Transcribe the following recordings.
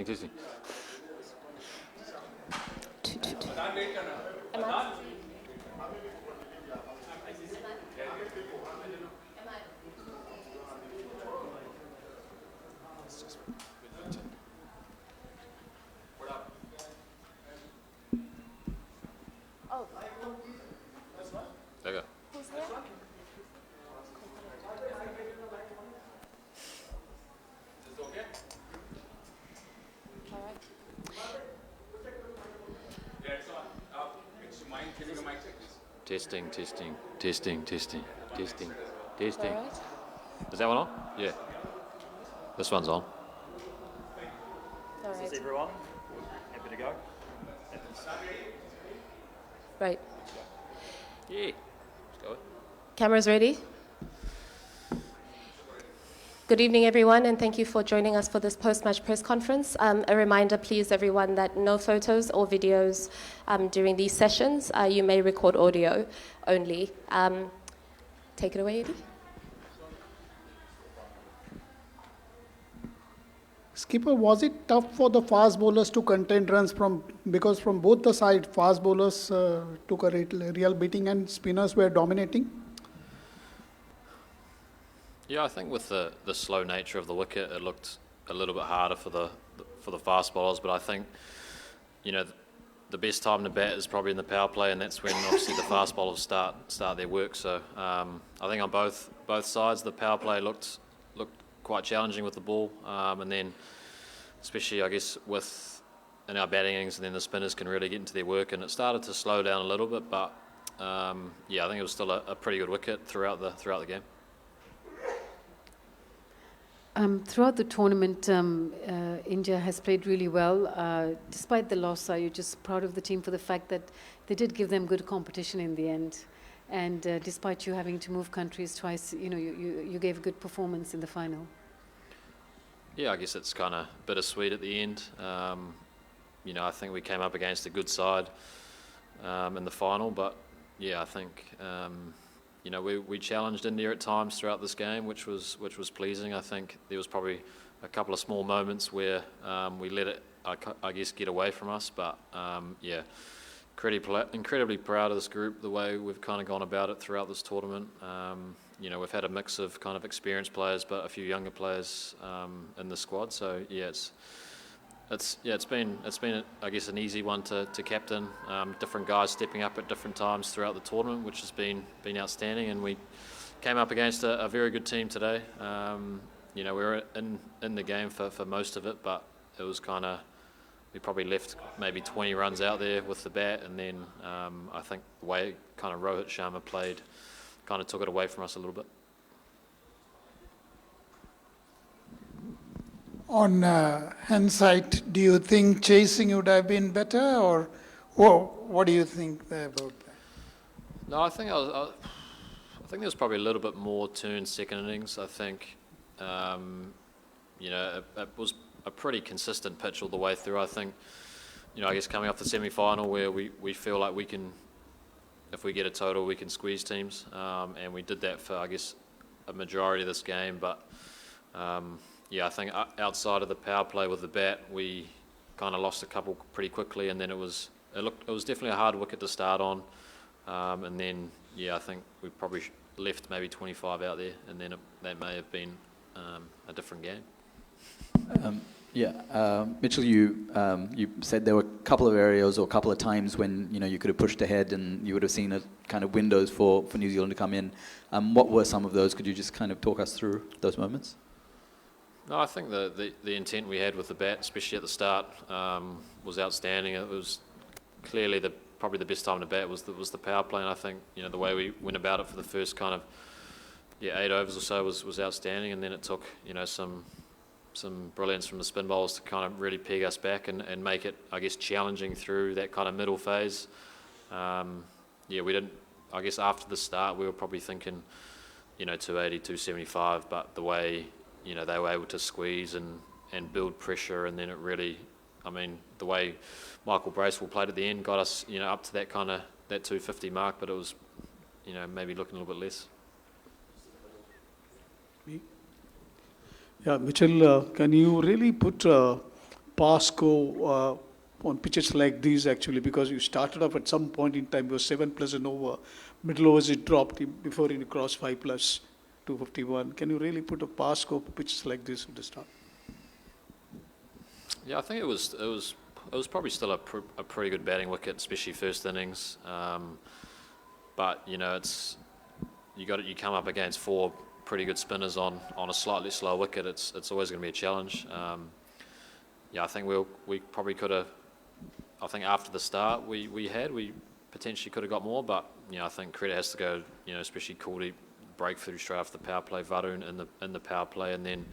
Interesting. Oh, There you go. who's here? All right. Testing, testing, testing, testing, testing, All testing. right. Is that one on? Yeah. This one's on. All This is right. everyone. Happy to go. Right. Yeah. Let's go. Cameras ready? Good evening, everyone, and thank you for joining us for this post-match press conference. A reminder, please, everyone, that no photos or videos during these sessions. You may record audio only. Take it away, Eddie. Skipper, was it tough for the fast bowlers to contain runs because from both the sides, fast bowlers took a real beating and spinners were dominating? Yeah, I think with the slow nature of the wicket, it looked a little bit harder for the fast bowlers. But I think, the best time to bat is probably in the power play, and that's when obviously the fast bowlers start their work. So I think on both sides, the power play looked quite challenging with the ball, and then especially I guess in our batting innings, and then the spinners can really get into their work, and it started to slow down a little bit. But I think it was still a pretty good wicket throughout the game. Throughout the tournament, India has played really well. Despite the loss, are you just proud of the team for the fact that they did give them good competition in the end? And despite you having to move countries twice, you gave a good performance in the final. Yeah, I guess it's kind of bittersweet at the end. I think we came up against a good side in the final, but yeah, I think we challenged India at times throughout this game, which was pleasing. I think there was probably a couple of small moments where we let it, I guess, get away from us. But incredibly proud of this group, the way we've kind of gone about it throughout this tournament. We've had a mix of kind of experienced players, but a few younger players in the squad. So yeah, it's been I guess an easy one to captain. Different guys stepping up at different times throughout the tournament, which has been outstanding. And we came up against a very good team today. We were in the game for most of it, but it was kind of, we probably left maybe 20 runs out there with the bat, and then I think the way kind of Rohit Sharma played kind of took it away from us a little bit. On hindsight, do you think chasing would have been better, or what do you think there about that? No, I think I think there was probably a little bit more turn second innings. I think it was a pretty consistent pitch all the way through. I think I guess coming off the semi-final where we feel like we can, if we get a total, we can squeeze teams, and we did that for I guess a majority of this game. But I think outside of the power play with the bat, we kind of lost a couple pretty quickly, and then it was definitely a hard wicket to start on, and then I think we probably left maybe 25 out there, and then that may have been a different game. Mitchell, you said there were a couple of areas or a couple of times when you could have pushed ahead and you would have seen a kind of windows for New Zealand to come in. What were some of those? Could you just kind of talk us through those moments? No, I think the intent we had with the bat, especially at the start, was outstanding. It was clearly probably the best time to bat was the power play, and I think the way we went about it for the first kind of 8 overs or so was outstanding, and then it took some brilliance from the spin bowlers to kind of really peg us back and make it, I guess, challenging through that kind of middle phase. We didn't, I guess after the start we were probably thinking 280, 275, but the way they were able to squeeze and build pressure, and then it really, the way Michael Bracewell played at the end got us up to that kind of that 250 mark, but it was maybe looking a little bit less. Yeah, Mitchell, can you really put pass go on pitches like these actually? Because you started off at some point in time, you were 7+ and over. Middle overs it dropped before you crossed 5+, 251. Can you really put a pass go for pitches like this at the start? Yeah, I think it was probably still a pretty good batting wicket, especially first innings. But you know, you come up against 4 pretty good spinners on a slightly slow wicket. It's always going to be a challenge. Yeah, I think we probably could have. I think after the start we potentially could have got more, but you know, I think credit has to go. You know, especially Kuldeep breakthrough straight after the power play, Varun in the power play, and then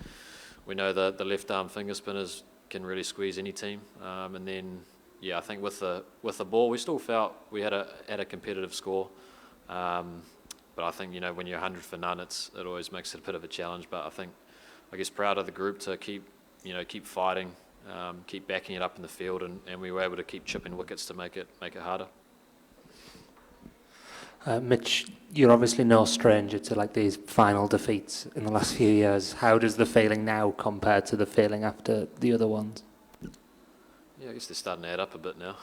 we know the left arm finger spinners can really squeeze any team. And then yeah, I think with the ball we still felt we had a competitive score. But I think, you know, when you're 100 for none, it always makes it a bit of a challenge. But I guess proud of the group to keep fighting, keep backing it up in the field, and we were able to keep chipping wickets to make it harder. Mitch, you're obviously no stranger to like these final defeats in the last few years. How does the feeling now compare to the feeling after the other ones? Yeah, I guess they're starting to add up a bit now.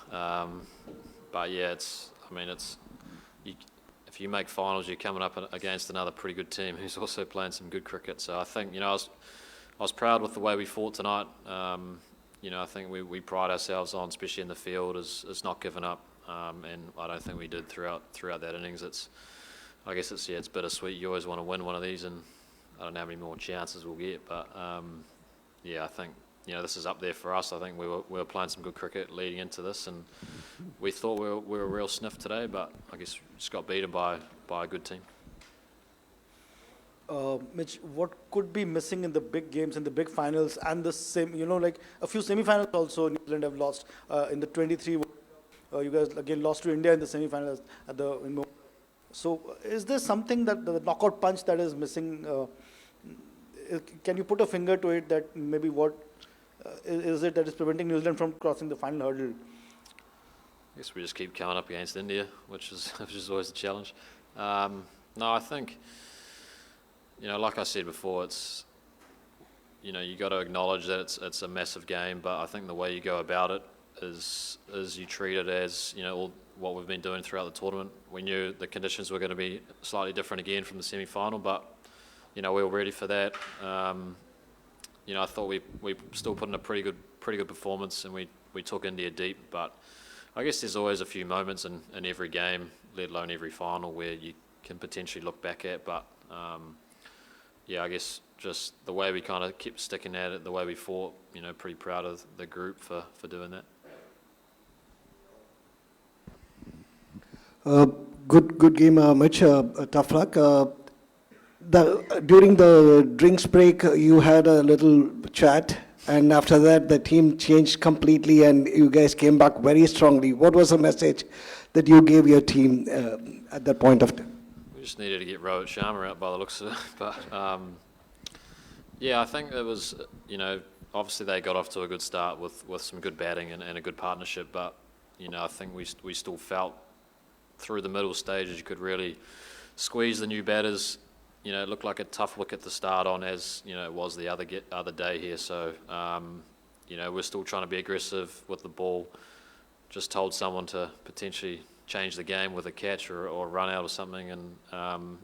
But yeah, if you make finals, you're coming up against another pretty good team who's also playing some good cricket. So I think, you know, I was proud with the way we fought tonight. You know, I think we pride ourselves on, especially in the field, is not giving up. And I don't think we did throughout that innings. I guess it's bittersweet. You always want to win one of these, and I don't know how many more chances we'll get. But yeah, I think, you know, this is up there for us. I think we were playing some good cricket leading into this, and we thought we were a real sniff today, but I guess we just got beaten by a good team. Mitch, what could be missing in the big games, in the big finals, and the same, you know, like a few semi-finals also New Zealand have lost in the 23. You guys again lost to India in the semi-finals So is there something that the knockout punch that is missing? Can you put a finger to it that maybe what is it that is preventing New Zealand from crossing the final hurdle? I guess we just keep coming up against India, which is always a challenge. No, I think, you know, like I said before, it's, you know, you got to acknowledge that it's a massive game, but I think the way you go about it is you treat it as, you know, all what we've been doing throughout the tournament. We knew the conditions were going to be slightly different again from the semi-final, but you know, we were ready for that. You know, I thought we still put in a pretty good performance, and we took India deep. But I guess there's always a few moments in every game, let alone every final, where you can potentially look back at. But yeah, I guess just the way we kind of kept sticking at it, the way we fought, you know, pretty proud of the group for doing that. Good game, Mitch. Tough luck. During the drinks break, you had a little chat, and after that, the team changed completely, and you guys came back very strongly. What was the message that you gave your team at that point of time? We just needed to get Rohit Sharma out by the looks of it. But yeah, I think it was, you know, obviously they got off to a good start with some good batting and a good partnership. But you know, I think we still felt through the middle stages you could really squeeze the new batters. You know, it looked like a tough wicket to start on, as you know it was the other day here. So you know, we're still trying to be aggressive with the ball. Just told someone to potentially change the game with a catch or run out or something, and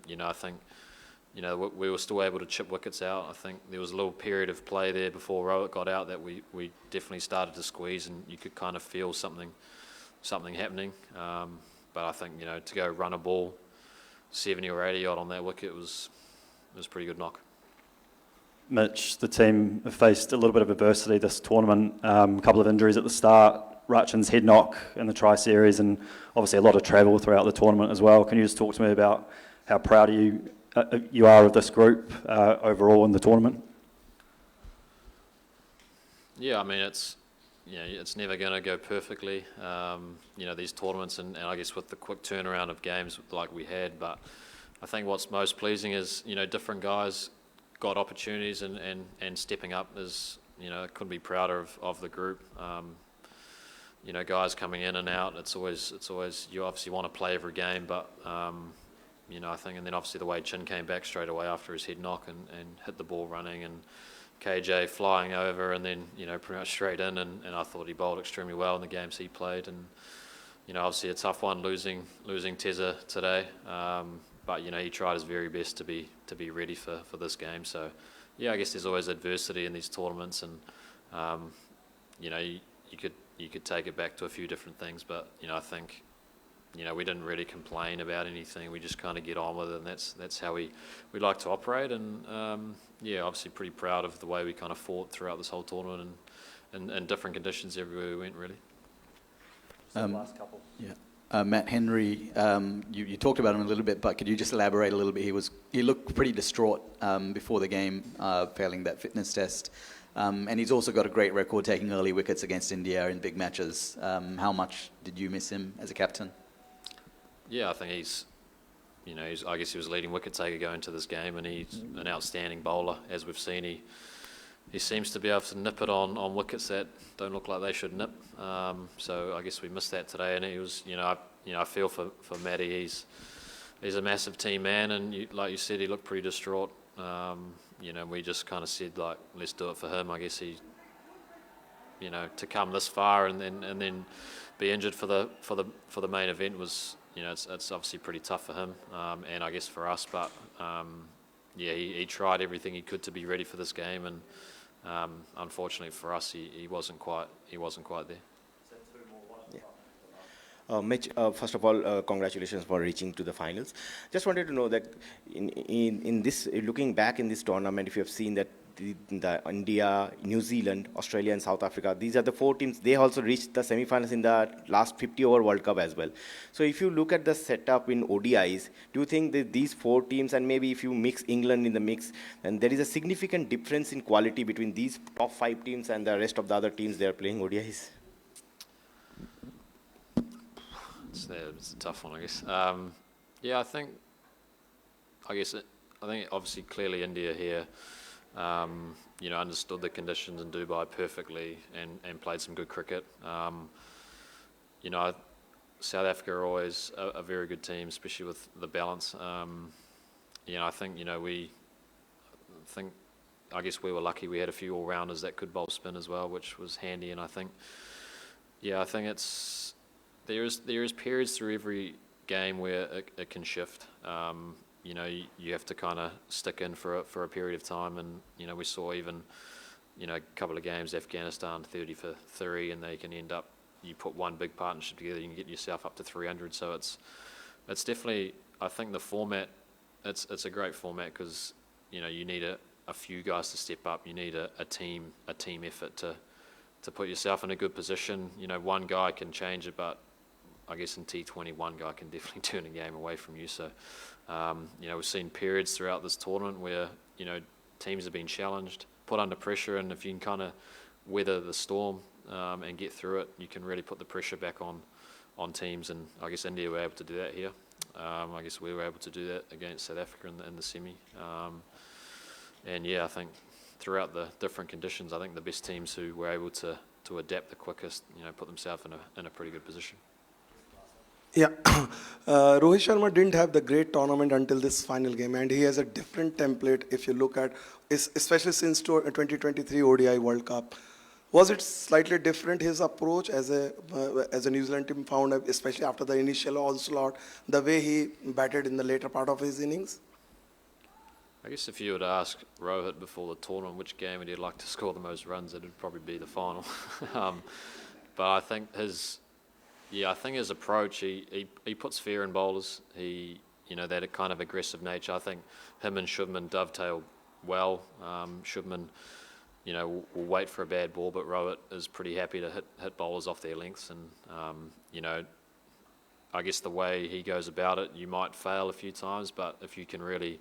you know, I think, you know, we were still able to chip wickets out. I think there was a little period of play there before Rohit got out that we definitely started to squeeze, and you could kind of feel something happening. But I think, you know, to go run a ball 70 or 80 odd on that wicket was a pretty good knock. Mitch, the team have faced a little bit of adversity this tournament, a couple of injuries at the start, Rachin's head knock in the tri-series, and obviously a lot of travel throughout the tournament as well. Can you just talk to me about how proud you are of this group overall in the tournament? Yeah, I mean, it's never going to go perfectly, you know, these tournaments, and I guess with the quick turnaround of games like we had. But I think what's most pleasing is, you know, different guys got opportunities and stepping up is, you know, couldn't be prouder of the group. You know, guys coming in and out, it's always you obviously want to play every game, but you know, I think, and then obviously the way Chin came back straight away after his head knock and hit the ball running and KJ flying over and then, pretty much straight in, and I thought he bowled extremely well in the games he played, and, obviously a tough one losing Tezza today, but, he tried his very best to be ready for this game, so, yeah, I guess there's always adversity in these tournaments, and, you could take it back to a few different things, but, I think, we didn't really complain about anything. We just kind of get on with it, and that's how we like to operate. And obviously pretty proud of the way we kind of fought throughout this whole tournament, and in different conditions everywhere we went, really. Last couple. Yeah. Matt Henry, you talked about him a little bit, but could you just elaborate a little bit? He looked pretty distraught before the game, failing that fitness test. And he's also got a great record taking early wickets against India in big matches. How much did you miss him as a captain? Yeah, I think I guess he was leading wicket taker going into this game, and he's an outstanding bowler. As we've seen, he seems to be able to nip it on wickets that don't look like they should nip. So I guess we missed that today, and he was, I feel for Matty. He's a massive team man, and like you said, he looked pretty distraught. We just kind of said, like, let's do it for him. I guess he, to come this far and then be injured for the main event was, it's obviously pretty tough for him, and I guess for us. But he tried everything he could to be ready for this game, and unfortunately for us, he wasn't quite there. Mitch, first of all, congratulations for reaching to the finals. Just wanted to know that in this, looking back in this tournament, if you have seen that the India, New Zealand, Australia and South Africa, these are the 4 teams. They also reached the semi-finals in the last 50-over World Cup as well. So if you look at the setup in ODIs, do you think that these 4 teams, and maybe if you mix England in the mix, then there is a significant difference in quality between these top 5 teams and the rest of the other teams they are playing ODIs? It's a tough one, I guess. I think obviously clearly India here, understood the conditions in Dubai perfectly and played some good cricket. South Africa are always a very good team, especially with the balance. I guess we were lucky we had a few all-rounders that could bowl spin as well, which was handy, and I think there is periods through every game where it can shift. You have to kind of stick in for a period of time, and we saw even a couple of games, Afghanistan 30 for 3, and they can end up, you put one big partnership together, you can get yourself up to 300. So it's definitely, I think the format, it's a great format because you need a few guys to step up. You need a team effort to put yourself in a good position. One guy can change it, but I guess in T20, one guy can definitely turn a game away from you. So, we've seen periods throughout this tournament where, teams have been challenged, put under pressure, and if you can kind of weather the storm and get through it, you can really put the pressure back on teams. And I guess India were able to do that here. I guess we were able to do that against South Africa in the semi. I think throughout the different conditions, I think the best teams who were able to adapt the quickest, put themselves in a pretty good position. Yeah, Rohit Sharma didn't have the great tournament until this final game, and he has a different template if you look at, especially since 2023 ODI World Cup. Was it slightly different, his approach as a New Zealand team found, especially after the initial onslaught, the way he batted in the later part of his innings? I guess if you were to ask Rohit before the tournament which game would he like to score the most runs, it would probably be the final. But I think his approach, he puts fear in bowlers. That kind of aggressive nature. I think him and Shubman dovetail well. Shubman, will wait for a bad ball, but Rohit is pretty happy to hit bowlers off their lengths. And, I guess the way he goes about it, you might fail a few times, but if you can really,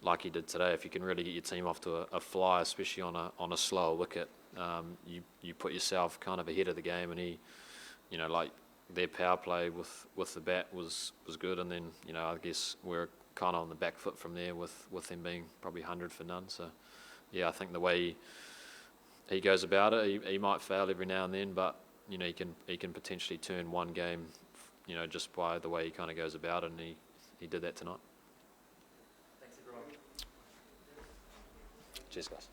like he did today, if you can really get your team off to a fly, especially on a slower wicket, you put yourself kind of ahead of the game. And he, their power play with the bat was good, and then I guess we're kind of on the back foot from there with them being probably 100 for none. So I think the way he goes about it, he might fail every now and then, but he can potentially turn one game, just by the way he kind of goes about it, and he did that tonight. Thanks everyone. Cheers, guys.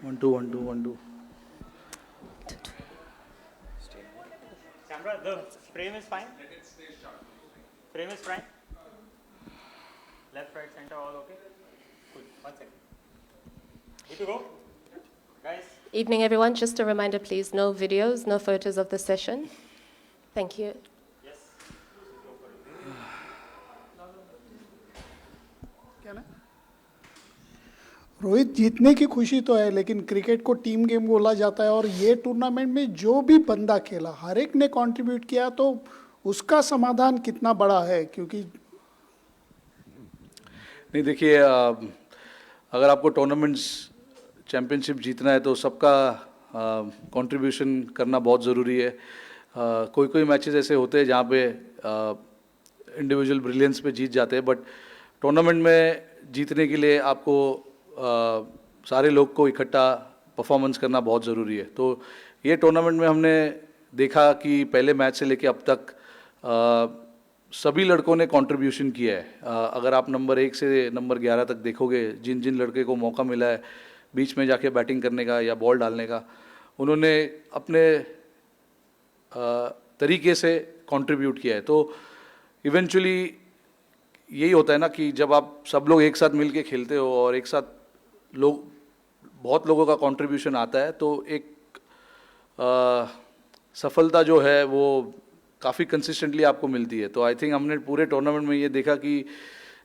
1 2 1 2 1 2. Camera, the frame is fine. Frame is fine. Left, right, center, all okay. Good. 1 second. Good to go, guys. Evening, everyone. Just a reminder, please, no videos, no photos of the session. Thank you. Yes. Rohit, जीतने की खुशी तो है, लेकिन cricket को team game बोला जाता है और ये टूर्नामेंट में जो भी बंदा खेला हर एक ने कंट्रीब्यूट किया, तो उसका समाधान कितना बड़ा है? क्योंकि नहीं, देखिए, अगर आपको टूर्नामेंट्स चैम्पियनशिप जीतना है तो सबका कंट्रीब्यूशन करना बहुत ज़रूरी है. कोई कोई मैचेस ऐसे होते हैं जहाँ पे इंडिविजुअल ब्रिलियंस पे जीत जाते हैं, बट टूर्नामेंट में जीतने के लिए आपको सारे लोग को इकट्ठा परफॉर्मेंस करना बहुत ज़रूरी है. तो ये टूर्नामेंट में हमने देखा कि पहले मैच से लेके अब तक सभी लड़कों ने कंट्रीब्यूशन किया है. अगर आप नंबर 1 से नंबर 11 तक देखोगे, जिन जिन लड़के को मौका मिला है बीच में जाके बैटिंग करने का या बॉल डालने का, उन्होंने अपने तरीके से कंट्रीब्यूट किया है. तो इवेंचुअली यही होता है ना कि जब आप सब लोग एक साथ मिल के खेलते हो और एक साथ बहुत लोगों का कंट्रीब्यूशन आता है, तो एक सफलता जो है वो काफ़ी कंसिस्टेंटली आपको मिलती है. तो आई थिंक हमने पूरे टूर्नामेंट में ये देखा कि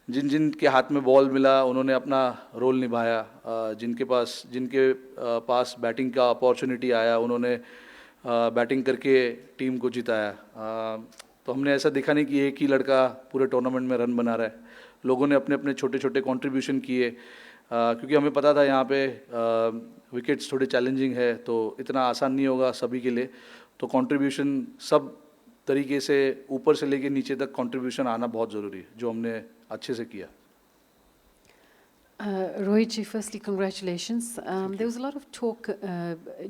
जिन जिन के हाथ में बॉल मिला उन्होंने अपना रोल निभाया. जिनके पास बैटिंग का अपॉर्चुनिटी आया उन्होंने बैटिंग करके टीम को जिताया. तो हमने ऐसा देखा नहीं कि एक ही लड़का पूरे टूर्नामेंट में रन बना रहा है. लोगों ने अपने अपने छोटे छोटे कंट्रीब्यूशन किए, क्योंकि हमें पता था यहाँ पे विकेट्स थोड़े चैलेंजिंग है, तो इतना आसान नहीं होगा सभी के लिए. तो कंट्रीब्यूशन सब तरीके से ऊपर से लेके नीचे तक कंट्रीब्यूशन आना बहुत ज़रूरी है, जो हमने अच्छे से किया. Rohit ji, firstly, congratulations. There was a lot of talk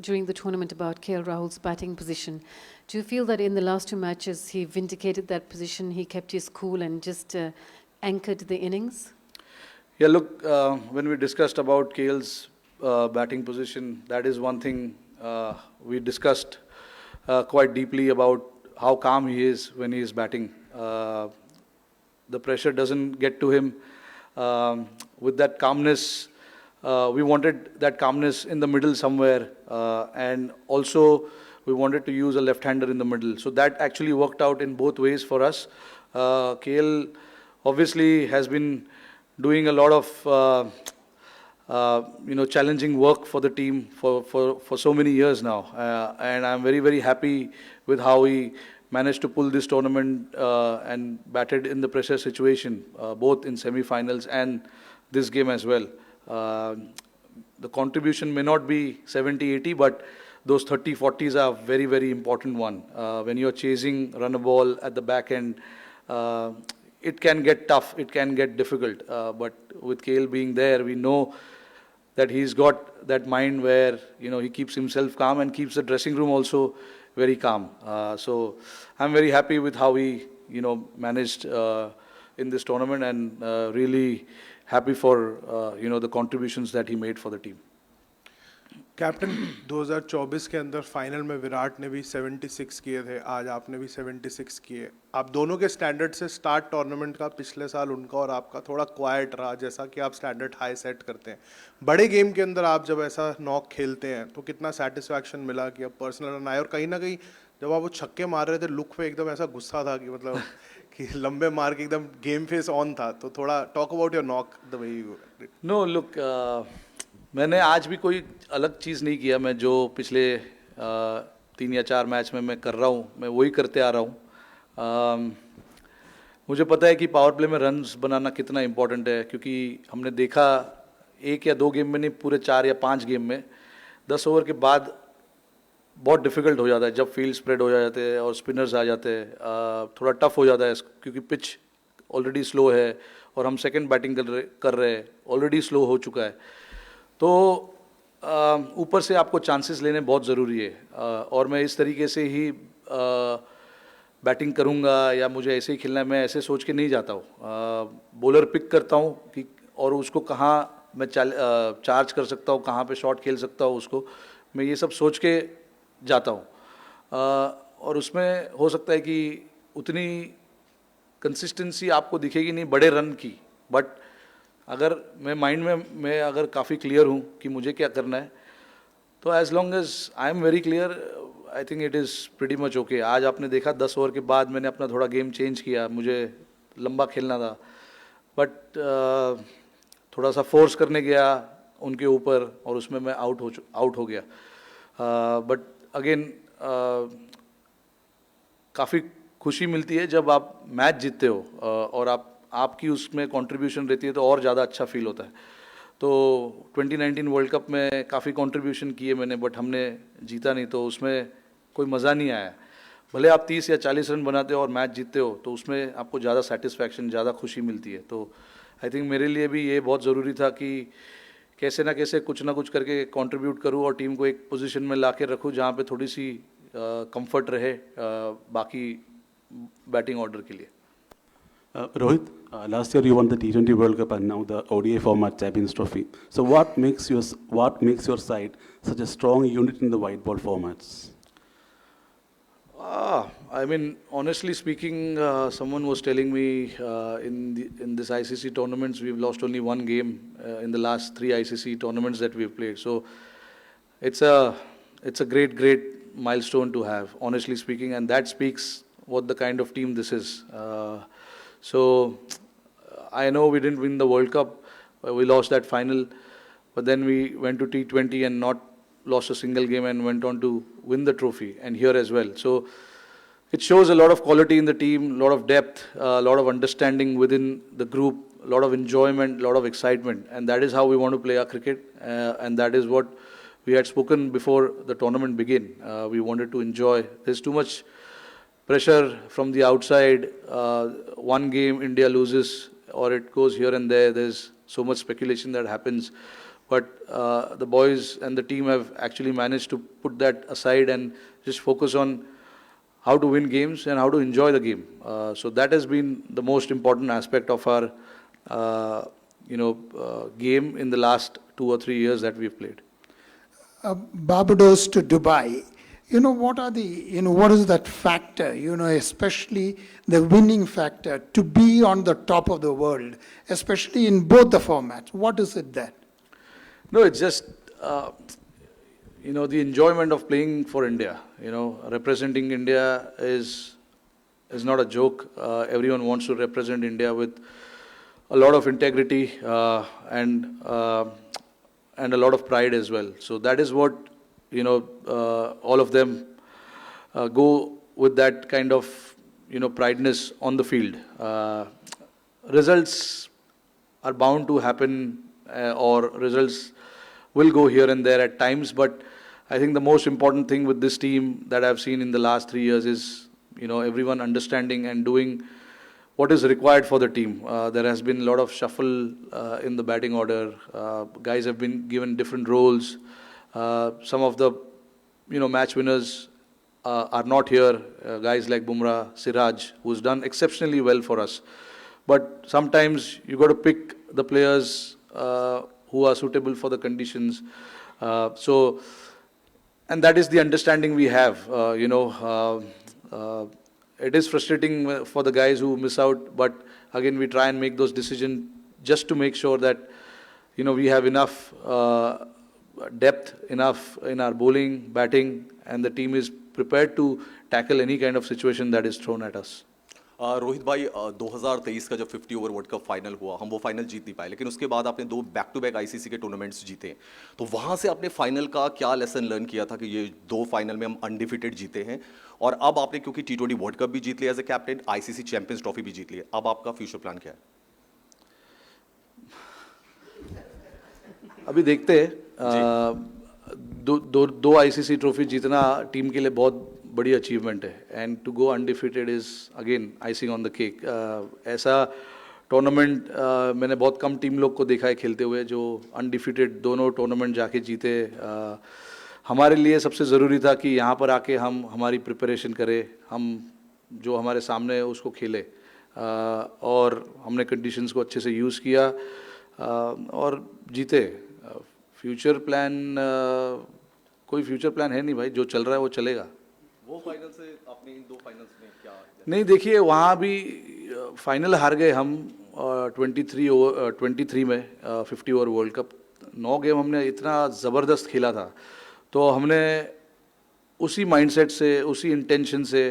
during the tournament about KL Rahul's batting position. Do you feel that in the last 2 matches he vindicated that position, he kept his cool and just anchored the innings? Yeah, look, when we discussed about KL's batting position, that is one thing we discussed quite deeply about how calm he is when he is batting. The pressure doesn't get to him. With that calmness, we wanted that calmness in the middle somewhere, and also we wanted to use a left-hander in the middle. So that actually worked out in both ways for us. KL obviously has been doing a lot of challenging work for the team for so many years now, and I'm very, very happy with how he managed to pull this tournament and batted in the pressure situation, both in semi-finals and this game as well. The contribution may not be 70-80, but those 30-40s are very, very important one. When you're chasing run a ball at the back end, it can get tough, it can get difficult. But with KL being there, we know that he's got that mind where he keeps himself calm and keeps the dressing room also very calm. So I'm very happy with how he managed in this tournament, and really happy for the contributions that he made for the team. Captain 2024 के अंदर final में विराट ने भी 76 किए थे, आज आपने भी 76 किए. आप दोनों के स्टैंडर्ड से स्टार्ट टूर्नामेंट का पिछले साल उनका और आपका थोड़ा क्वाइट रहा, जैसा कि आप स्टैंडर्ड हाई सेट करते हैं. बड़े गेम के अंदर आप जब ऐसा नॉक खेलते हैं तो कितना सेटिस्फैक्शन मिला कि अब पर्सनल रन आए, और कहीं ना कहीं जब आप वो छक्के मार रहे थे लुक पे एकदम ऐसा गुस्सा था कि मतलब कि लंबे मार के एकदम गेम फेस ऑन था. तो थोड़ा talk about your knock the way you. Know, look, मैंने आज भी कोई अलग चीज़ नहीं किया. मैं जो पिछले 3 या 4 मैच में मैं कर रहा हूँ, मैं वही करते आ रहा हूँ. मुझे पता है कि पावर प्ले में रन्स बनाना कितना इम्पोर्टेंट है, क्योंकि हमने देखा 1 या 2 गेम में नहीं, पूरे 4 या 5 गेम में 10 ओवर के बाद बहुत डिफ़िकल्ट हो जाता है. जब फील्ड स्प्रेड हो जाते हैं और स्पिनर्स आ जाते हैं, थोड़ा टफ हो जाता है, क्योंकि पिच ऑलरेडी स्लो है और हम सेकेंड बैटिंग कर रहे हैं, ऑलरेडी स्लो हो चुका है. तो ऊपर से आपको चांसेस लेने बहुत ज़रूरी है, और मैं इस तरीके से ही बैटिंग करूंगा या मुझे ऐसे ही खेलना है, मैं ऐसे सोच के नहीं जाता हूँ. बॉलर पिक करता हूँ कि और उसको कहाँ मैं चार्ज कर सकता हूँ, कहाँ पे शॉट खेल सकता हूँ उसको, मैं ये सब सोच के जाता हूँ। और उसमें हो सकता है कि उतनी कंसिस्टेंसी आपको दिखेगी नहीं बड़े रन की, बट अगर मैं माइंड में मैं अगर काफ़ी क्लियर हूँ कि मुझे क्या करना है, तो as long as I am very clear, I think it is pretty much okay. आज आपने देखा 10 ओवर के बाद मैंने अपना थोड़ा गेम चेंज किया, मुझे लंबा खेलना था, बट थोड़ा सा फोर्स करने गया उनके ऊपर और उसमें मैं आउट हो गया। बट अगेन काफ़ी खुशी मिलती है जब आप मैच जीतते हो और आपकी उसमें कंट्रीब्यूशन रहती है तो और ज़्यादा अच्छा फील होता है। तो 2019 वर्ल्ड कप में काफ़ी कंट्रीब्यूशन किए मैंने, बट हमने जीता नहीं, तो उसमें कोई मज़ा नहीं आया। भले आप 30 या 40 रन बनाते हो और मैच जीतते हो तो उसमें आपको ज़्यादा सेटिस्फैक्शन, ज़्यादा खुशी मिलती है। तो आई थिंक मेरे लिए भी ये बहुत ज़रूरी था कि कैसे ना कैसे कुछ ना कुछ करके कंट्रीब्यूट करूं और टीम को एक पोजीशन में ला के रखूँ जहाँ पे थोड़ी सी कंफर्ट रहे बाकी बैटिंग ऑर्डर के लिए। Rohit, last year you won the T20 World Cup and now the ODI format Champions Trophy. So what makes your side such a strong unit in the white ball formats? I mean, honestly speaking, someone was telling me in this ICC tournaments we've lost only one game in the last 3 ICC tournaments that we've played. So it's a great milestone to have, honestly speaking, and that speaks what the kind of team this is. So I know we didn't win the World Cup, we lost that final, but then we went to T20 and not lost a single game and went on to win the trophy, and here as well. So it shows a lot of quality in the team, a lot of depth, a lot of understanding within the group, a lot of enjoyment, a lot of excitement, and that is how we want to play our cricket, and that is what we had spoken before the tournament began. We wanted to enjoy. There's too much pressure from the outside. One game India loses or it goes here and there. There's so much speculation that happens. But the boys and the team have actually managed to put that aside and just focus on how to win games and how to enjoy the game. So that has been the most important aspect of our game in the last 2 or 3 years that we've played. Barbados to Dubai. What is that factor, especially the winning factor to be on the top of the world, especially in both the formats? What is it that? No, it's just, the enjoyment of playing for India. Representing India is not a joke. Everyone wants to represent India with a lot of integrity and a lot of pride as well. So that is what, all of them go with that kind of, prideness on the field. Results are bound to happen or results will go here and there at times, but I think the most important thing with this team that I've seen in the last 3 years is, everyone understanding and doing what is required for the team. There has been a lot of shuffle in the batting order. Guys have been given different roles. Some of the, match winners are not here. Guys like Bumrah, Siraj, who's done exceptionally well for us. But sometimes you got to pick the players who are suitable for the conditions. And that is the understanding we have. It is frustrating for the guys who miss out, but again, we try and make those decisions just to make sure that, we have enough depth, enough in our bowling, batting, and the team is prepared to tackle any kind of situation that is thrown at us. Rohit भाई 2023 का जब 50 over world cup final हुआ, हम वो final जीत नहीं पाए, लेकिन उसके बाद आपने 2 बैक टू बैक आईसीसी के टूर्नामेंट्स जीते। तो वहाँ से आपने फाइनल का क्या लेसन लर्न किया था कि ये 2 फाइनल में हम अनडिफिटेड जीते हैं, और अब आपने क्योंकि T20 वर्ल्ड कप भी जीत लिया as a captain, ICC champions trophy भी जीत लिया, अब आपका फ्यूचर प्लान क्या है? अभी देखते हैं। दो आईसीसी ट्रॉफी जीतना टीम के लिए बहुत बड़ी अचीवमेंट है, and to go undefeated is again icing on the cake. ऐसा टूर्नामेंट मैंने बहुत कम टीम लोग को देखा है खेलते हुए जो अनडिफिटेड दोनों टूर्नामेंट जाके जीते। हमारे लिए सबसे ज़रूरी था कि यहाँ पर आके हम हमारी प्रिपरेशन करें, हम जो हमारे सामने है उसको खेले, और हमने कंडीशंस को अच्छे से यूज़ किया। और जीते। फ्यूचर प्लान कोई फ्यूचर प्लान है नहीं भाई, जो चल रहा है वो चलेगा। वो फाइनल से आपने इन 2 फाइनल्स में क्या नहीं देखिए, वहाँ भी फाइनल हार गए हम 23 में 50 ओवर वर्ल्ड कप। 9 गेम हमने इतना ज़बरदस्त खेला था, तो हमने उसी माइंडसेट से, उसी इंटेंशन से,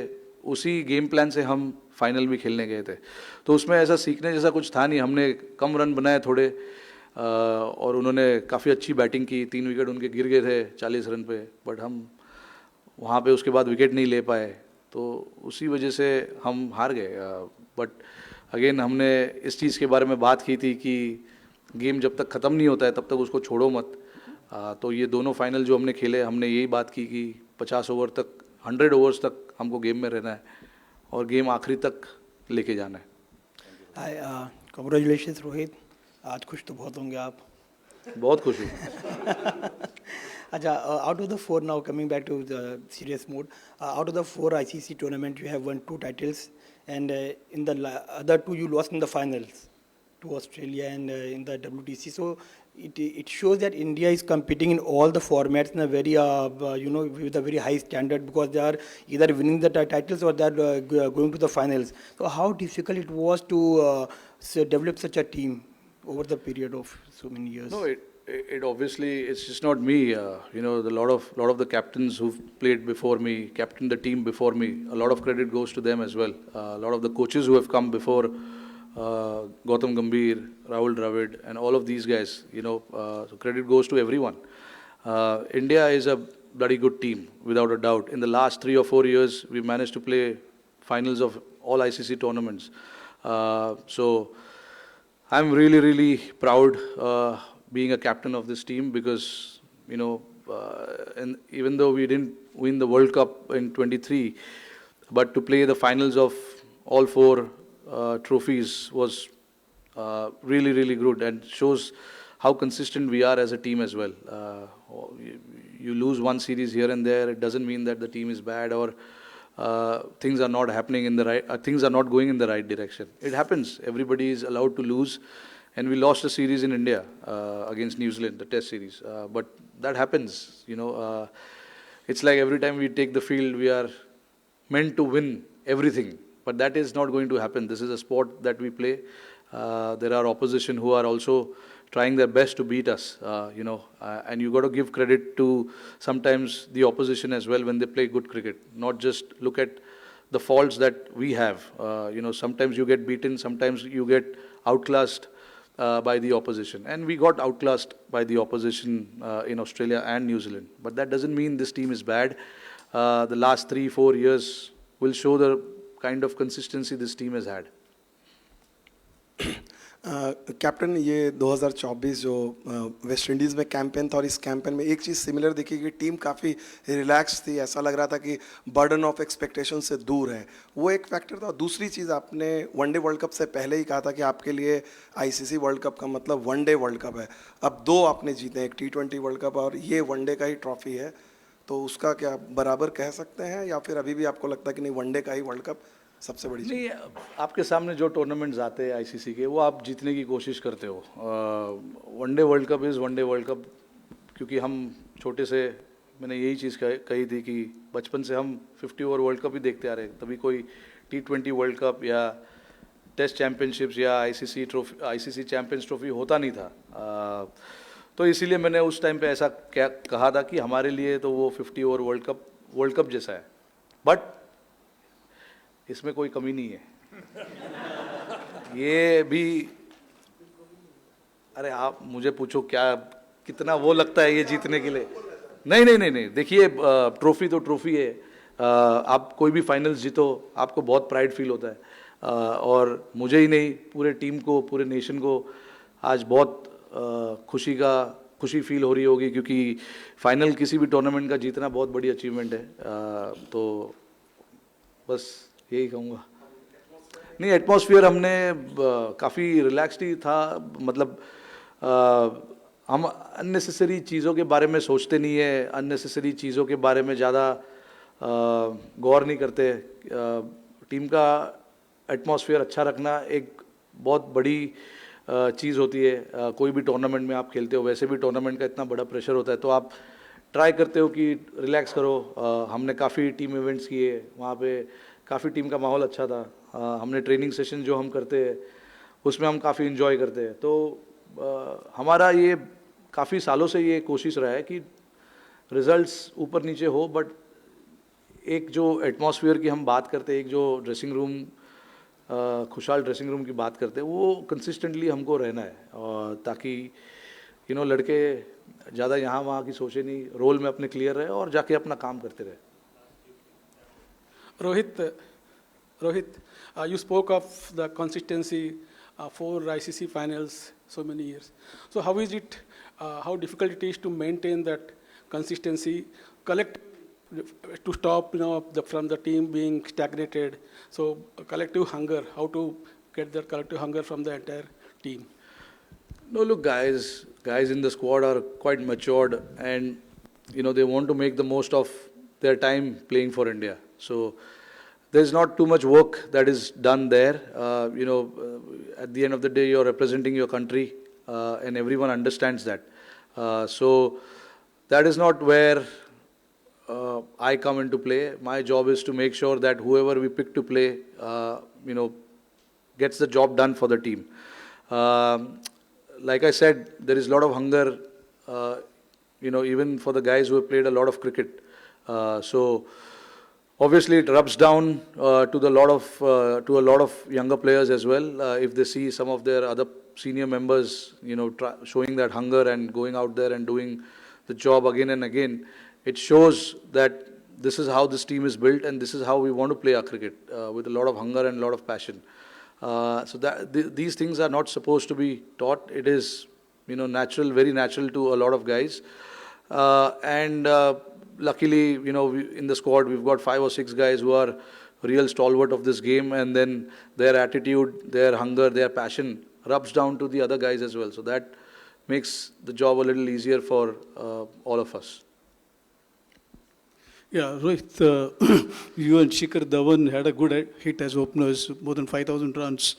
उसी गेम प्लान से हम फाइनल भी खेलने गए थे। तो उसमें ऐसा सीखने जैसा कुछ था नहीं। हमने कम रन बनाए थोड़े, और उन्होंने काफ़ी अच्छी बैटिंग की। 3 विकेट उनके गिर गए थे 40 रन पे, बट हम वहाँ पे उसके बाद विकेट नहीं ले पाए, तो उसी वजह से हम हार गए। बट अगेन हमने इस चीज़ के बारे में बात की थी कि गेम जब तक ख़त्म नहीं होता है तब तक उसको छोड़ो मत। तो ये दोनों फाइनल जो हमने खेले, हमने यही बात की कि 50 ओवर तक, 100 ओवर्स तक हमको गेम में रहना है और गेम आखिरी तक लेके जाना है। हाय, कांग्रेचुलेशंस रोहित, आज खुश तो बहुत होंगे आप। बहुत खुश हूँ। अच्छा, out of the 4 now, coming back to the serious mode, out of the 4 ICC tournament you have won 2 titles, and in the other 2 you lost in the finals to Australia and in the WTC. So it shows that India is competing in all the formats in a very with a very high standard, because they are either winning the titles or they are going to the finals. So how difficult it was to develop such a team over the period of so many years? No, it obviously, it's just not me. The lot of the captains who've played before me, captained the team before me, a lot of credit goes to them as well. A lot of the coaches who have come before, Gautam Gambhir, Rahul Dravid, and all of these guys, so credit goes to everyone. India is a bloody good team, without a doubt. In the last 3 or 4 years, we managed to play finals of all ICC tournaments. So I'm really, really proud being a captain of this team, because, and even though we didn't win the World Cup in 23, but to play the finals of all 4 trophies was really, really good, and shows how consistent we are as a team as well. You lose one series here and there, it doesn't mean that the team is bad or things are not happening in the right, things are not going in the right direction. It happens. Everybody is allowed to lose, and we lost a series in India against New Zealand, the Test series. But that happens. It's like every time we take the field, we are meant to win everything. But that is not going to happen. This is a sport that we play. There are opposition who are also trying their best to beat us, and you got to give credit to sometimes the opposition as well when they play good cricket. Not just look at the faults that we have. Sometimes you get beaten, sometimes you get outclassed by the opposition. And we got outclassed by the opposition in Australia and New Zealand. But that doesn't mean this team is bad. The last 3-4 years will show the kind of consistency this team has had. Captain, ये 2024 जो West Indies में campaign था, और इस campaign में एक चीज़ similar दिखी कि टीम काफ़ी रिलैक्स थी, ऐसा लग रहा था कि बर्डन ऑफ एक्सपेक्टेशन से दूर है, वो एक फैक्टर था। दूसरी चीज़, आपने वनडे वर्ल्ड कप से पहले ही कहा था कि आपके लिए आईसीसी वर्ल्ड कप का मतलब वनडे वर्ल्ड कप है। अब 2 आपने जीते हैं, एक T20 वर्ल्ड कप और ये वनडे का ही ट्रॉफी है, तो उसका क्या बराबर कह सकते हैं, या फिर अभी भी आपको लगता है कि नहीं वनडे का ही वर्ल्ड कप सबसे बड़ी चीज़? नहीं, आपके सामने जो टूर्नामेंट्स आते हैं आईसीसी के, वो आप जीतने की कोशिश करते हो। One day world cup is one day world cup, क्योंकि हम छोटे से, मैंने यही चीज़ कही थी कि बचपन से हम 50 ओवर वर्ल्ड कप ही देखते आ रहे हैं। तभी कोई T20 वर्ल्ड कप या टेस्ट चैम्पियनशिप्स या आईसीसी चैम्पियंस ट्रॉफी होता नहीं था। तो इसीलिए मैंने उस टाइम पे ऐसा कहा था कि हमारे लिए तो वो 50 ओवर वर्ल्ड कप जैसा है। बट इसमें कोई कमी नहीं है। ये भी, अरे आप मुझे पूछो क्या कितना वो लगता है ये जीतने के लिए। नहीं, देखिए, ट्रॉफी तो ट्रॉफी है। आप कोई भी फाइनल्स जीतो, आपको बहुत प्राइड फील होता है, और मुझे ही नहीं, पूरे टीम को, पूरे नेशन को आज बहुत खुशी फील हो रही होगी, क्योंकि फाइनल किसी भी टूर्नामेंट का जीतना बहुत बड़ी अचीवमेंट है। तो बस यही कहूँगा। नहीं, एटमॉस्फेयर हमने काफ़ी रिलैक्स्ड ही था, मतलब हम अननेसेसरी चीज़ों के बारे में सोचते नहीं है, अननेसेसरी चीज़ों के बारे में ज़्यादा गौर नहीं करते। टीम का एटमॉस्फेयर अच्छा रखना एक बहुत बड़ी चीज़ होती है। कोई भी टूर्नामेंट में आप खेलते हो, वैसे भी टूर्नामेंट का इतना बड़ा प्रेशर होता है, तो आप ट्राई करते हो कि रिलैक्स करो। हमने काफ़ी टीम इवेंट्स किए, वहाँ पे काफ़ी टीम का माहौल अच्छा था। हमने ट्रेनिंग सेशन जो हम करते हैं उसमें हम काफ़ी इन्जॉय करते हैं। तो हमारा ये काफ़ी सालों से ये कोशिश रहा है कि रिजल्ट्स ऊपर नीचे हो, बट एक जो एटमॉस्फेयर की हम बात करते हैं, एक जो ड्रेसिंग रूम, खुशहाल ड्रेसिंग रूम की बात करते हैं, वो कंसिस्टेंटली हमको रहना है, और ताकि लड़के ज़्यादा यहाँ वहाँ की सोचे नहीं, रोल में अपने क्लियर रहे और जाके अपना काम करते रहे। Rohit, you spoke of the consistency, 4 ICC finals, so many years. So how is it, how difficult it is to maintain that consistency, collect to stop, from the team being stagnated. So collective hunger, how to get that collective hunger from the entire team? No, look, guys in the squad are quite matured, and they want to make the most of their time playing for India. So there's not too much work that is done there. At the end of the day, you're representing your country, and everyone understands that. So that is not where I come into play. My job is to make sure that whoever we pick to play, gets the job done for the team. Like I said, there is a lot of hunger, even for the guys who have played a lot of cricket. So obviously it rubs down to a lot of younger players as well. If they see some of their other senior members, showing that hunger and going out there and doing the job again and again, it shows that this is how this team is built, and this is how we want to play our cricket, with a lot of hunger and a lot of passion. So these things are not supposed to be taught. It is, natural, very natural to a lot of guys. And luckily, in the squad, we've got 5 or 6 guys who are real stalwart of this game, and then their attitude, their hunger, their passion rubs down to the other guys as well. So that makes the job a little easier for all of us. Yeah, Rohit, you and Shikhar Dhawan had a good hit as openers, more than 5,000 runs,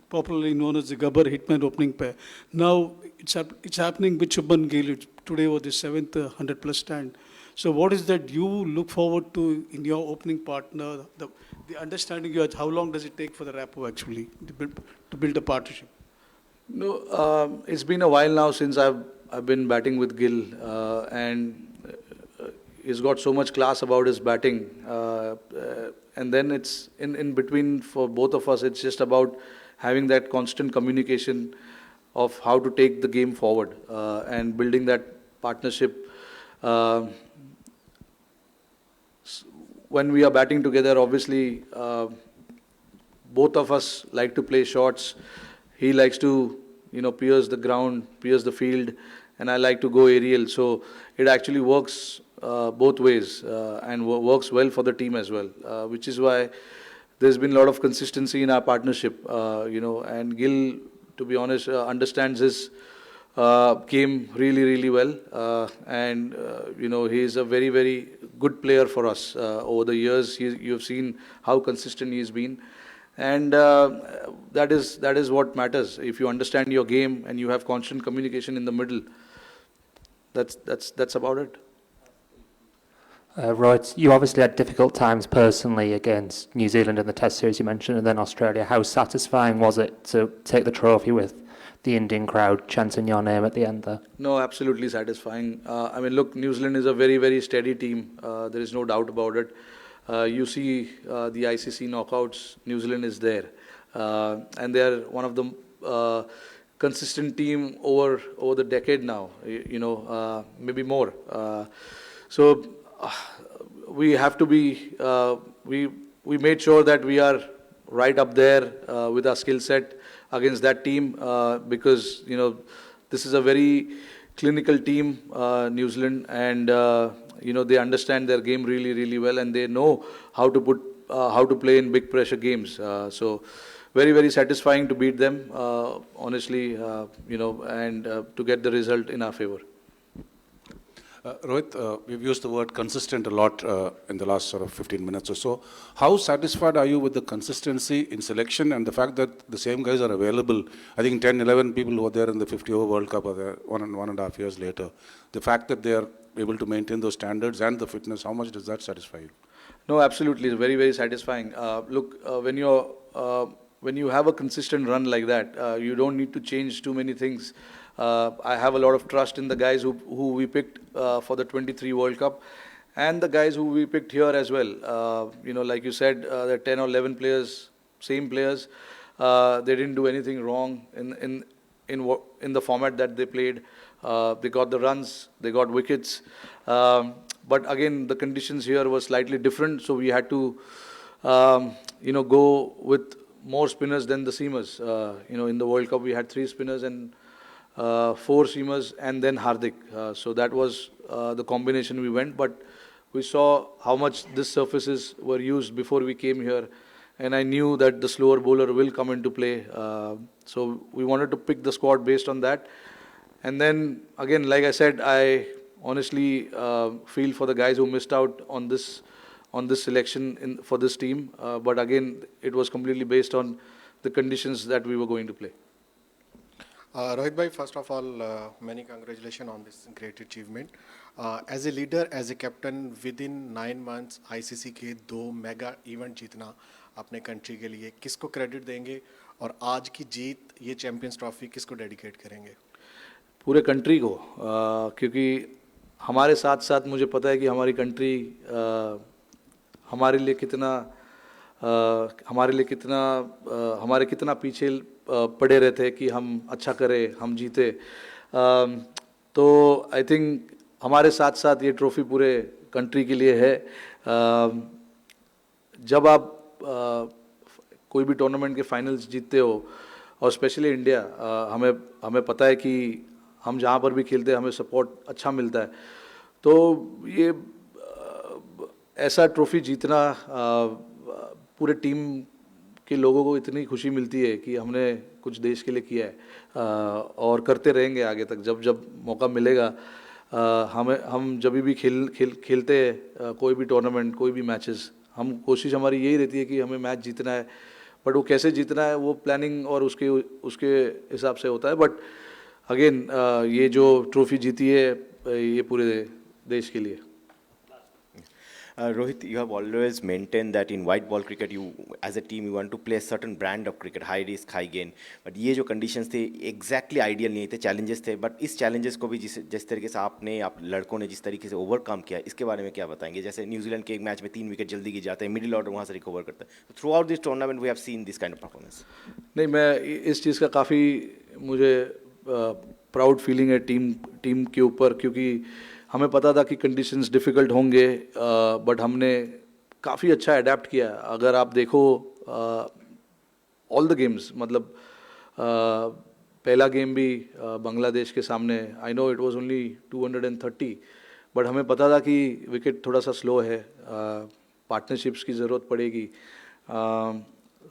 popularly known as the Gabbar Hitman opening pair. Now it's happening with Shubman Gill. Today was the 7th 100-plus stand. So what is that you look forward to in your opening partner, the understanding you have, how long does it take for the rapport actually to build a partnership? No, it's been a while now since I've been batting with Gill, and he's got so much class about his batting, and then it's in between for both of us. It's just about having that constant communication of how to take the game forward, and building that partnership. When we are batting together, obviously, both of us like to play shots. He likes to, pierce the ground, pierce the field, and I like to go aerial. So it actually works both ways, and works well for the team as well, which is why there's been a lot of consistency in our partnership. And Gill, to be honest, understands his game really, really well, and he's a very, very good player for us. Over the years, you've seen how consistent he's been, and that is what matters. If you understand your game and you have constant communication in the middle, that's about it. Rohit, you obviously had difficult times personally against New Zealand in the Test series you mentioned, and then Australia. How satisfying was it to take the trophy with the Indian crowd chanting your name at the end there? No, absolutely satisfying. Look, New Zealand is a very, very steady team. There is no doubt about it. You see the ICC knockouts, New Zealand is there. And they are one of the consistent team over the decade now, maybe more. So we have to be, we made sure that we are right up there with our skill set against that team, because this is a very clinical team, New Zealand, and they understand their game really, really well, and they know how to play in big pressure games. So very, very satisfying to beat them, honestly, and to get the result in our favor. Rohit, we've used the word consistent a lot in the last sort of 15 minutes or so. How satisfied are you with the consistency in selection and the fact that the same guys are available? I think 10, 11 people who were there in the 50-over World Cup are there 1.5 years later. The fact that they are able to maintain those standards and the fitness, how much does that satisfy you? No, absolutely. It's very, very satisfying. Look, when you have a consistent run like that, you don't need to change too many things. I have a lot of trust in the guys who we picked for the 23 World Cup and the guys who we picked here as well. Like you said, the 10 or 11 players, same players, they didn't do anything wrong in the format that they played. They got the runs, they got wickets. But again, the conditions here were slightly different, so we had to, go with more spinners than the seamers. In the World Cup, we had 3 spinners and 4 seamers, and then Hardik. So that was the combination we went. But we saw how much these surfaces were used before we came here, and I knew that the slower bowler will come into play. So we wanted to pick the squad based on that. And then again, like I said, I honestly feel for the guys who missed out on this selection for this team. But again, it was completely based on the conditions that we were going to play. Rohit bhai, first of all, many congratulations on this great achievement. As a leader, as a captain, within 9 months, ICC के 2 mega event जीतना अपने country के लिए किसको credit देंगे और आज की जीत ये चैंपियंस ट्रॉफी किसको डेडिकेट करेंगे? पूरे कंट्री को, क्योंकि हमारे साथ साथ मुझे पता है कि हमारी कंट्री हमारे कितना पीछे पड़े रहे थे कि हम अच्छा करें, हम जीते. तो आई थिंक हमारे साथ साथ ये ट्रॉफी पूरे कंट्री के लिए है. जब आप कोई भी टूर्नामेंट के फाइनल्स जीतते हो और स्पेशली इंडिया, हमें पता है कि हम जहाँ पर भी खेलते हैं हमें सपोर्ट अच्छा मिलता है. तो ये ऐसा ट्रॉफी जीतना पूरे टीम के लोगों को इतनी खुशी मिलती है कि हमने कुछ देश के लिए किया है और करते रहेंगे आगे तक. जब मौका मिलेगा, हम जब भी खेलते हैं कोई भी टूर्नामेंट, कोई भी मैचेस, हम कोशिश हमारी यही रहती है कि हमें मैच जीतना है. बट वो कैसे जीतना है वो प्लानिंग और उसके हिसाब से होता है. बट अगेन, ये जो ट्रॉफी जीती है ये पूरे देश के लिए. Rohit, you have always maintained that in white ball cricket, you as a team you want to play a certain brand of cricket, high risk, high gain. But ये जो conditions थे exactly ideal नहीं थे, challenges थे. But इस challenges को भी जिस तरीके से आप लड़कों ने जिस तरीके से overcome किया, इसके बारे में क्या बताएंगे? जैसे न्यूजीलैंड के एक मैच में 3 विकेट जल्दी गिर जाते हैं, मिडिल ऑर्डर वहाँ से रिकवर करता है. Throughout this tournament, we have seen this kind of performance. नहीं, मैं इस चीज़ का काफ़ी मुझे प्राउड फीलिंग है टीम के ऊपर, क्योंकि हमें पता था कि कंडीशंस डिफ़िकल्ट होंगे, बट हमने काफ़ी अच्छा अडेप्ट किया. अगर आप देखो ऑल द गेम्स, मतलब पहला गेम भी बांग्लादेश के सामने, I know it was only 230, but हमें पता था कि विकेट थोड़ा सा स्लो है, पार्टनरशिप्स की ज़रूरत पड़ेगी.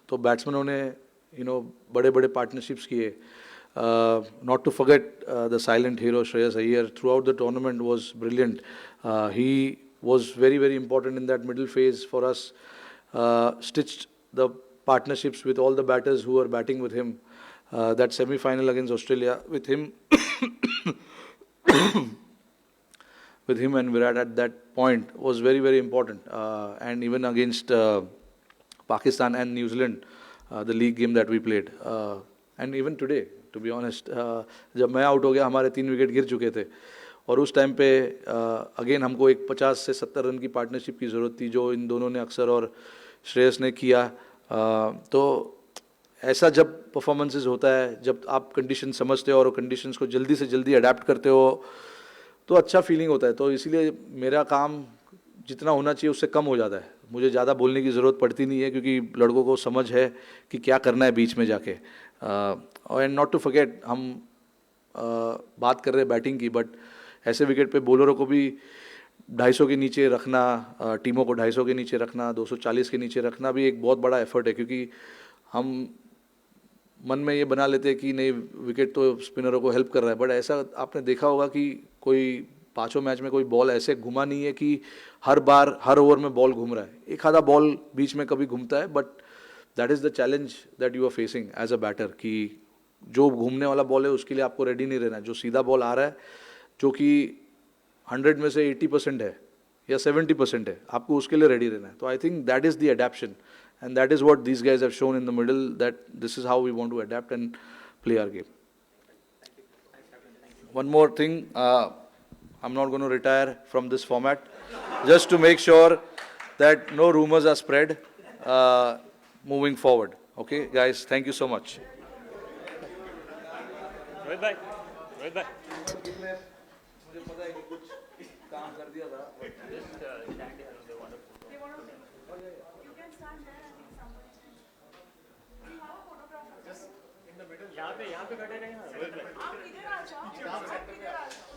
तो बैट्समैनों ने बड़े बड़े पार्टनरशिप्स किए. Not to forget the silent hero Shreyas Iyer throughout the tournament was brilliant. He was very, very important in that middle phase for us. Stitched the partnerships with all the batters who were batting with him. That semi-final against Australia with him, with him and Virat at that point was very, very important. And even against Pakistan and New Zealand, the league game that we played, and even today. To be honest, जब मैं out हो गया हमारे 3 wicket गिर चुके थे और उस टाइम पे अगेन हमको एक 50 से 70 रन की पार्टनरशिप की ज़रूरत थी, जो इन दोनों ने अक्सर और श्रेयस ने किया. तो ऐसा जब परफॉर्मेंसेस होता है, जब आप कंडीशन समझते हो और कंडीशंस को जल्दी से जल्दी अडेप्ट करते हो, तो अच्छा फीलिंग होता है. तो इसीलिए मेरा काम जितना होना चाहिए उससे कम हो जाता है. मुझे ज़्यादा बोलने की ज़रूरत पड़ती नहीं है, क्योंकि लड़कों को समझ है कि क्या करना है बीच में जाके. एंड नॉट टू फॉरगेट, हम बात कर रहे हैं बैटिंग की, बट ऐसे विकेट पे बॉलरों को भी 250 के नीचे रखना, टीमों को 250 के नीचे रखना, 240 के नीचे रखना भी एक बहुत बड़ा एफर्ट है. क्योंकि हम मन में ये बना लेते हैं कि नहीं, विकेट तो स्पिनरों को हेल्प कर रहा है, बट ऐसा आपने देखा होगा कि कोई पांचों मैच में कोई बॉल ऐसे घुमा नहीं है कि हर बार हर ओवर में बॉल घूम रहा है, एक आधा बॉल बीच में कभी घूमता है, but that is the challenge that you are facing as a batter कि जो घूमने वाला बॉल है उसके लिए आपको रेडी नहीं रहना है, जो सीधा बॉल आ रहा है जो कि 100 में से 80% है या 70% है, आपको उसके लिए रेडी रहना है. तो I think that is the adaptation and that is what these guys have shown in the middle, that this is how we want to adapt and play our game. One more thing, I'm not going to retire from this format, just to make sure that no rumors are spread moving forward. Okay, guys, thank you so much. Rohit भाई, रोहित भाई. यहाँ पे खड़े रहे ना. आप इधर आ जाओ.